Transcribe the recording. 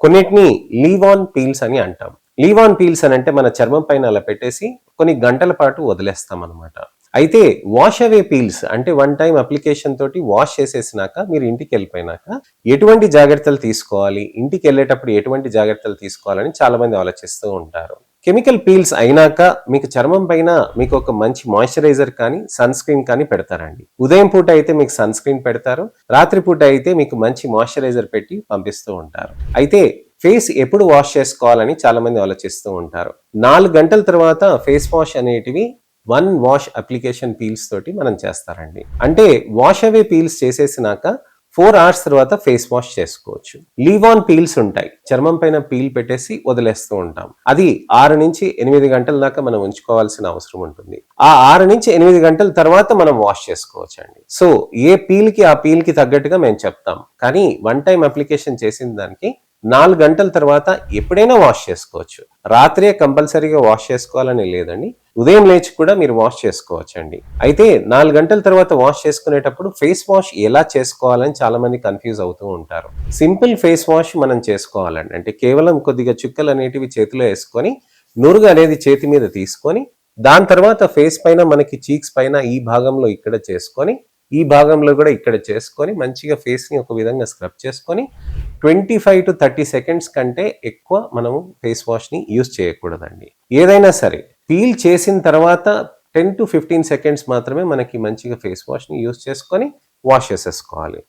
కొన్నిటిని leave on peels అని అంటాం. లీవ్ ఆన్ పీల్స్ అని అంటే మన చర్మం పైన అలా పెట్టేసి కొన్ని గంటల పాటు వదిలేస్తాం అనమాట. అయితే వాష్ అవే పీల్స్ అంటే వన్ టైం అప్లికేషన్ తోటి వాష్ చేసేసినాక మీరు ఇంటికి వెళ్ళిపోయినాక ఎటువంటి జాగ్రత్తలు తీసుకోవాలి, ఇంటికి వెళ్ళేటప్పుడు ఎటువంటి జాగ్రత్తలు తీసుకోవాలని చాలా మంది ఆలోచిస్తూ ఉంటారు. కెమికల్ పీల్స్ అయినాక మీకు చర్మం పైన మీకు ఒక మంచి మాయిశ్చరైజర్ కానీ సన్ స్క్రీన్ కానీ పెడతారండి. ఉదయం పూట అయితే మీకు సన్ స్క్రీన్ పెడతారు, రాత్రి పూట అయితే మీకు మంచి మాయిశ్చరైజర్ పెట్టి పంపిస్తూ ఉంటారు. అయితే ఫేస్ ఎప్పుడు వాష్ చేసుకోవాలని చాలా మంది ఆలోచిస్తూ ఉంటారు. 4 గంటల తర్వాత ఫేస్ వాష్ అనేటివి 1 వాష్ అప్లికేషన్ పీల్స్ తోటి మనం చేస్తారండి. అంటే వాష్ అవే పీల్స్ చేసేసినాక 4 అవర్స్ తర్వాత ఫేస్ వాష్ చేసుకోవచ్చు. లీవ్ ఆన్ పీల్స్ ఉంటాయి, చర్మం పైన పీల్ పెట్టేసి వదిలేస్తూ ఉంటాం. అది 6 నుంచి 8 గంటల దాకా మనం ఉంచుకోవాల్సిన అవసరం ఉంటుంది. ఆ 6 నుంచి 8 గంటల తర్వాత మనం వాష్ చేసుకోవచ్చు అండి. సో ఏ పీల్ కి ఆ పీల్ కి తగ్గట్టుగా మేము చెప్తాం, కానీ వన్ టైం అప్లికేషన్ చేసిన దానికి 4 గంటల తర్వాత ఎప్పుడైనా వాష్ చేసుకోవచ్చు. రాత్రే కంపల్సరీగా వాష్ చేసుకోవాలని లేదండి, ఉదయం లేచి కూడా మీరు వాష్ చేసుకోవచ్చండి. అయితే 4 గంటల తర్వాత వాష్ చేసుకునేటప్పుడు ఫేస్ వాష్ ఎలా చేసుకోవాలని చాలా మంది కన్ఫ్యూజ్ అవుతూ ఉంటారు. సింపుల్ ఫేస్ వాష్ మనం చేసుకోవాలండి. అంటే కేవలం కొద్దిగా చుక్కలు అనేటివి చేతిలో వేసుకొని నురుగు అనేది చేతి మీద తీసుకొని దాని తర్వాత ఫేస్ పైన మనకి చీక్స్ పైన ఈ భాగంలో ఇక్కడ చేసుకొని ఈ భాగంలో కూడా ఇక్కడ చేసుకొని మంచిగా ఫేస్ ని ఒక విధంగా స్క్రబ్ చేసుకొని 25 to 30 సెకండ్స్ కంటే ఎక్కువ మనము ఫేస్ వాష్ ని యూజ్ చేయకూడదండి. ఏదైనా సరే పీల్ చేసిన తర్వాత 10 to 15 సెకండ్స్ మాత్రమే మనకి మంచిగా ఫేస్ వాష్ ని యూజ్ చేసుకొని వాష్ చేసేసుకోవాలి.